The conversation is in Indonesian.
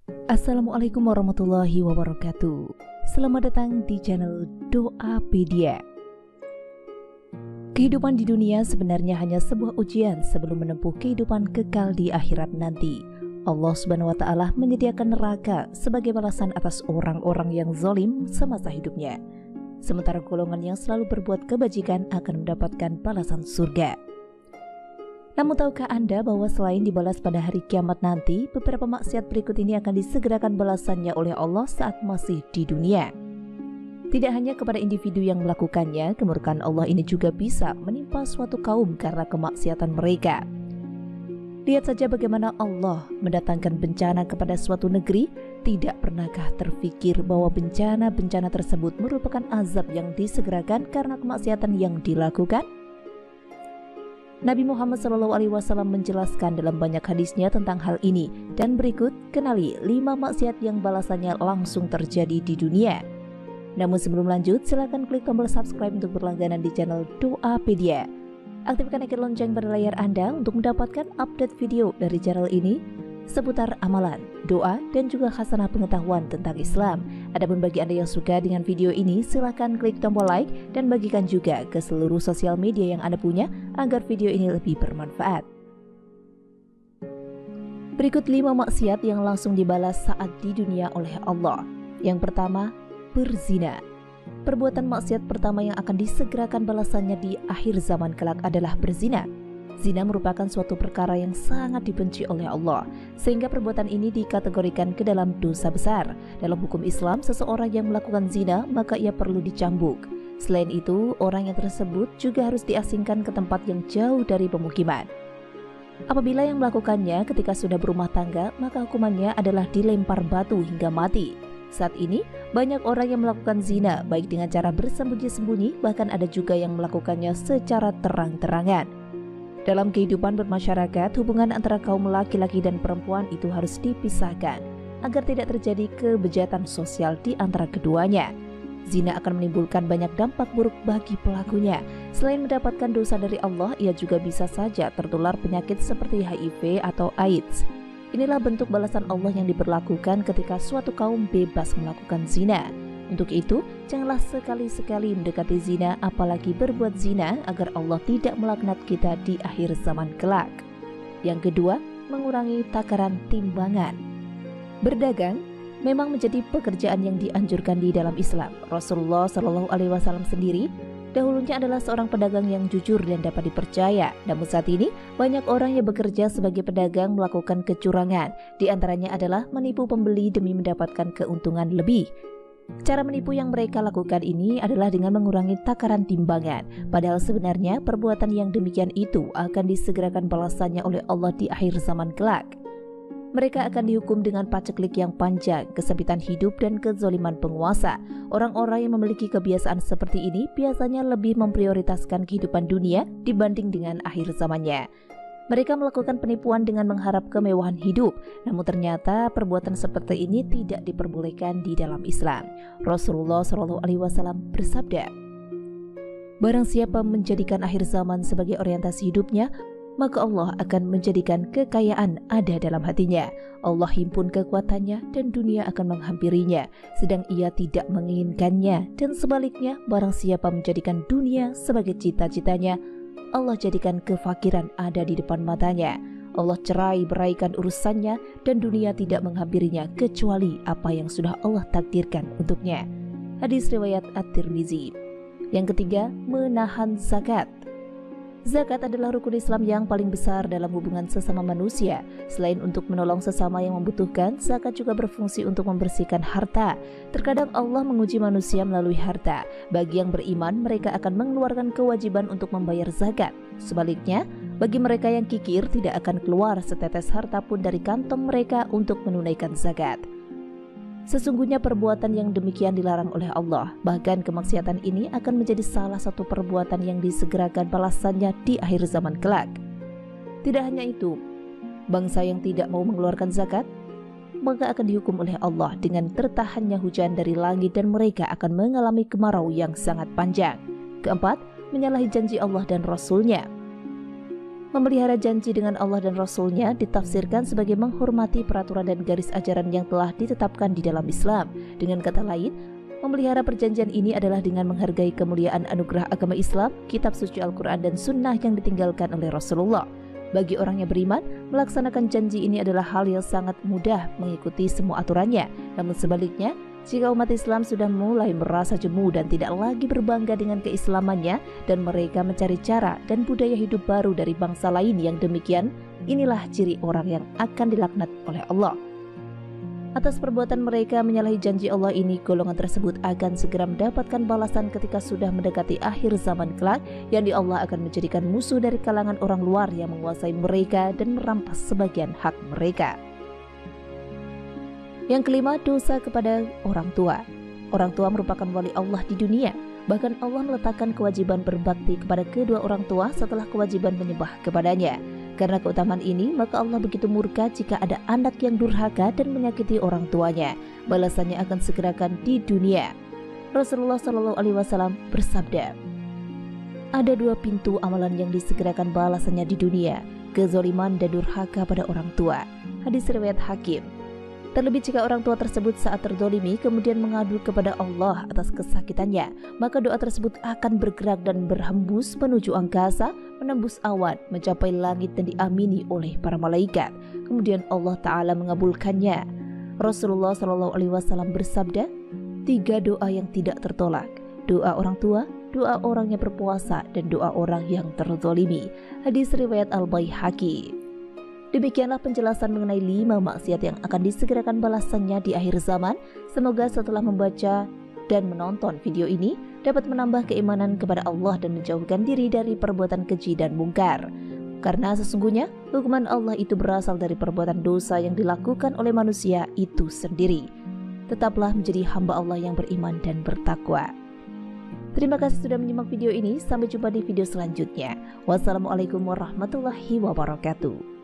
Assalamualaikum warahmatullahi wabarakatuh. Selamat datang di channel Doapedia. Kehidupan di dunia sebenarnya hanya sebuah ujian sebelum menempuh kehidupan kekal di akhirat nanti. Allah Subhanahu wa Ta'ala menyediakan neraka sebagai balasan atas orang-orang yang zalim semasa hidupnya. Sementara golongan yang selalu berbuat kebajikan akan mendapatkan balasan surga. Namun tahukah Anda bahwa selain dibalas pada hari kiamat nanti, beberapa maksiat berikut ini akan disegerakan balasannya oleh Allah saat masih di dunia. Tidak hanya kepada individu yang melakukannya, kemurkaan Allah ini juga bisa menimpa suatu kaum karena kemaksiatan mereka. Lihat saja bagaimana Allah mendatangkan bencana kepada suatu negeri. Tidak pernahkah terfikir bahwa bencana-bencana tersebut merupakan azab yang disegerakan karena kemaksiatan yang dilakukan? Nabi Muhammad SAW menjelaskan dalam banyak hadisnya tentang hal ini, dan berikut kenali 5 maksiat yang balasannya langsung terjadi di dunia. Namun sebelum lanjut, silakan klik tombol subscribe untuk berlangganan di channel Doapedia. Aktifkan icon lonceng pada layar Anda untuk mendapatkan update video dari channel ini seputar amalan, doa, dan juga khasanah pengetahuan tentang Islam. Adapun bagi Anda yang suka dengan video ini, silahkan klik tombol like dan bagikan juga ke seluruh sosial media yang Anda punya agar video ini lebih bermanfaat. Berikut 5 maksiat yang langsung dibalas saat di dunia oleh Allah. Yang pertama, berzina. Perbuatan maksiat pertama yang akan disegerakan balasannya di akhir zaman kelak adalah berzina. Zina merupakan suatu perkara yang sangat dibenci oleh Allah, sehingga perbuatan ini dikategorikan ke dalam dosa besar. Dalam hukum Islam, seseorang yang melakukan zina maka ia perlu dicambuk. Selain itu, orang yang tersebut juga harus diasingkan ke tempat yang jauh dari pemukiman. Apabila yang melakukannya ketika sudah berumah tangga, maka hukumannya adalah dilempar batu hingga mati. Saat ini, banyak orang yang melakukan zina baik dengan cara bersembunyi-sembunyi, bahkan ada juga yang melakukannya secara terang-terangan. Dalam kehidupan bermasyarakat, hubungan antara kaum laki-laki dan perempuan itu harus dipisahkan agar tidak terjadi kebejatan sosial di antara keduanya. Zina akan menimbulkan banyak dampak buruk bagi pelakunya. Selain mendapatkan dosa dari Allah, ia juga bisa saja tertular penyakit seperti HIV atau AIDS. Inilah bentuk balasan Allah yang diberlakukan ketika suatu kaum bebas melakukan zina. Untuk itu, janganlah sekali-sekali mendekati zina, apalagi berbuat zina, agar Allah tidak melaknat kita di akhir zaman kelak. Yang kedua, mengurangi takaran timbangan. Berdagang memang menjadi pekerjaan yang dianjurkan di dalam Islam. Rasulullah SAW sendiri dahulunya adalah seorang pedagang yang jujur dan dapat dipercaya. Namun saat ini, banyak orang yang bekerja sebagai pedagang melakukan kecurangan. Di antaranya adalah menipu pembeli demi mendapatkan keuntungan lebih. Cara menipu yang mereka lakukan ini adalah dengan mengurangi takaran timbangan. Padahal sebenarnya perbuatan yang demikian itu akan disegerakan balasannya oleh Allah di akhir zaman kelak. Mereka akan dihukum dengan paceklik yang panjang, kesempitan hidup, dan kezaliman penguasa. Orang-orang yang memiliki kebiasaan seperti ini biasanya lebih memprioritaskan kehidupan dunia dibanding dengan akhir zamannya. Mereka melakukan penipuan dengan mengharap kemewahan hidup, namun ternyata perbuatan seperti ini tidak diperbolehkan di dalam Islam. Rasulullah SAW bersabda, "Barang siapa menjadikan akhir zaman sebagai orientasi hidupnya, maka Allah akan menjadikan kekayaan ada dalam hatinya. Allah himpun kekuatannya dan dunia akan menghampirinya, sedang ia tidak menginginkannya. Dan sebaliknya, barang siapa menjadikan dunia sebagai cita-citanya, Allah jadikan kefakiran ada di depan matanya. Allah cerai beraikan urusannya dan dunia tidak menghampirinya kecuali apa yang sudah Allah takdirkan untuknya." Hadis riwayat At-Tirmizi. Yang ketiga, menahan zakat. Zakat adalah rukun Islam yang paling besar dalam hubungan sesama manusia. Selain untuk menolong sesama yang membutuhkan, zakat juga berfungsi untuk membersihkan harta. Terkadang Allah menguji manusia melalui harta. Bagi yang beriman, mereka akan mengeluarkan kewajiban untuk membayar zakat. Sebaliknya, bagi mereka yang kikir, tidak akan keluar setetes harta pun dari kantong mereka untuk menunaikan zakat. Sesungguhnya perbuatan yang demikian dilarang oleh Allah. Bahkan kemaksiatan ini akan menjadi salah satu perbuatan yang disegerakan balasannya di akhir zaman kelak. Tidak hanya itu, bangsa yang tidak mau mengeluarkan zakat, maka akan dihukum oleh Allah dengan tertahannya hujan dari langit dan mereka akan mengalami kemarau yang sangat panjang. Keempat, menyalahi janji Allah dan Rasul-Nya. Memelihara janji dengan Allah dan Rasul-Nya ditafsirkan sebagai menghormati peraturan dan garis ajaran yang telah ditetapkan di dalam Islam. Dengan kata lain, memelihara perjanjian ini adalah dengan menghargai kemuliaan anugerah agama Islam, kitab suci Al-Quran dan sunnah yang ditinggalkan oleh Rasulullah. Bagi orang yang beriman, melaksanakan janji ini adalah hal yang sangat mudah mengikuti semua aturannya. Namun sebaliknya, jika umat Islam sudah mulai merasa jemu dan tidak lagi berbangga dengan keislamannya dan mereka mencari cara dan budaya hidup baru dari bangsa lain yang demikian, inilah ciri orang yang akan dilaknat oleh Allah. Atas perbuatan mereka menyalahi janji Allah ini, golongan tersebut akan segera mendapatkan balasan ketika sudah mendekati akhir zaman kelak, yang di Allah akan menjadikan musuh dari kalangan orang luar yang menguasai mereka dan merampas sebagian hak mereka. Yang kelima, dosa kepada orang tua. Orang tua merupakan wali Allah di dunia. Bahkan Allah meletakkan kewajiban berbakti kepada kedua orang tua setelah kewajiban menyembah kepadanya. Karena keutamaan ini, maka Allah begitu murka jika ada anak yang durhaka dan menyakiti orang tuanya. Balasannya akan segerakan di dunia. Rasulullah SAW bersabda, ada dua pintu amalan yang disegerakan balasannya di dunia, kezaliman dan durhaka pada orang tua. Hadis riwayat Hakim. Terlebih jika orang tua tersebut saat terdolimi kemudian mengadu kepada Allah atas kesakitannya, maka doa tersebut akan bergerak dan berhembus menuju angkasa, menembus awan, mencapai langit dan diamini oleh para malaikat. Kemudian Allah Ta'ala mengabulkannya. Rasulullah SAW bersabda, 3 doa yang tidak tertolak: doa orang tua, doa orang yang berpuasa, dan doa orang yang terdolimi. Hadis riwayat Al-Baihaqi. Demikianlah penjelasan mengenai 5 maksiat yang akan disegerakan balasannya di akhir zaman. Semoga setelah membaca dan menonton video ini dapat menambah keimanan kepada Allah dan menjauhkan diri dari perbuatan keji dan mungkar. Karena sesungguhnya hukuman Allah itu berasal dari perbuatan dosa yang dilakukan oleh manusia itu sendiri. Tetaplah menjadi hamba Allah yang beriman dan bertakwa. Terima kasih sudah menyimak video ini. Sampai jumpa di video selanjutnya. Wassalamualaikum warahmatullahi wabarakatuh.